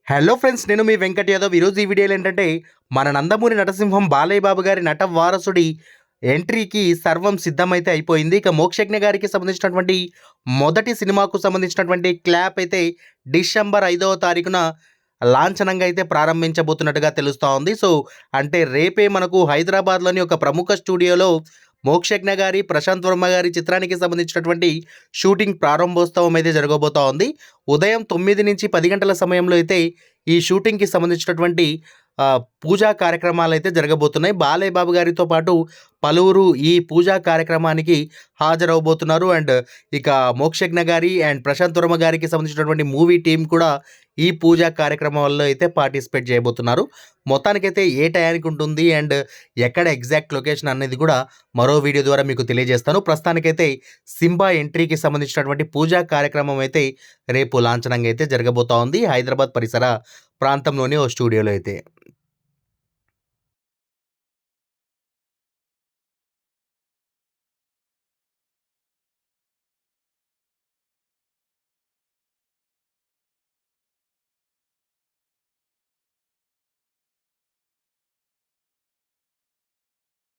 Hello friends, నేను మీ వెంకట్ యాదవ్. ఈరోజు ఈ వీడియోలో ఏంటంటే మన నందమూరి నటసింహం బాలయ్య బాబు గారి నట వారసుడి ఎంట్రీకి సర్వం సిద్ధమైతే అయిపోయింది. ఇక మోక్షజ్ఞ గారికి సంబంధించినటువంటి మొదటి సినిమాకు సంబంధించినటువంటి క్లాప్ అయితే డిసెంబర్ 5వ తారీఖున లాంఛనంగా అయితే ప్రారంభించబోతున్నట్టుగా తెలుస్తూ ఉంది. సో అంటే రేపే మనకు హైదరాబాద్లోని ఒక ప్రముఖ స్టూడియోలో మోక్షజ్ఞ గారి, ప్రశాంత్ వర్మ గారి చిత్రానికి సంబంధించినటువంటి షూటింగ్ ప్రారంభోత్సవం అయితే జరగబోతా ఉంది. ఉదయం 9 నుంచి 10 గంటల సమయంలో అయితే ఈ షూటింగ్‌కి సంబంధించినటువంటి పూజా కార్యక్రమాలైతే జరగబోతున్నాయి. బాలయ్య బాబు గారితో పాటు పలువురు ఈ పూజా కార్యక్రమానికి హాజరవ్వబోతున్నారు. అండ్ ఇక మోక్షజ్ఞ గారి అండ్ ప్రశాంత్ వర్మ గారికి సంబంధించినటువంటి మూవీ టీమ్ కూడా ఈ పూజా కార్యక్రమాల్లో అయితే పార్టిసిపేట్ చేయబోతున్నారు. మొత్తానికైతే ఏ టయానికి ఉంటుంది అండ్ ఎక్కడ ఎగ్జాక్ట్ లొకేషన్ అనేది కూడా మరో వీడియో ద్వారా మీకు తెలియజేస్తాను. ప్రస్తుతానికైతే సింబా ఎంట్రీకి సంబంధించినటువంటి పూజా కార్యక్రమం అయితే రేపు లాంఛనంగా అయితే జరగబోతా ఉంది హైదరాబాద్ పరిసర ప్రాంతంలోని ఓ స్టూడియోలో అయితే.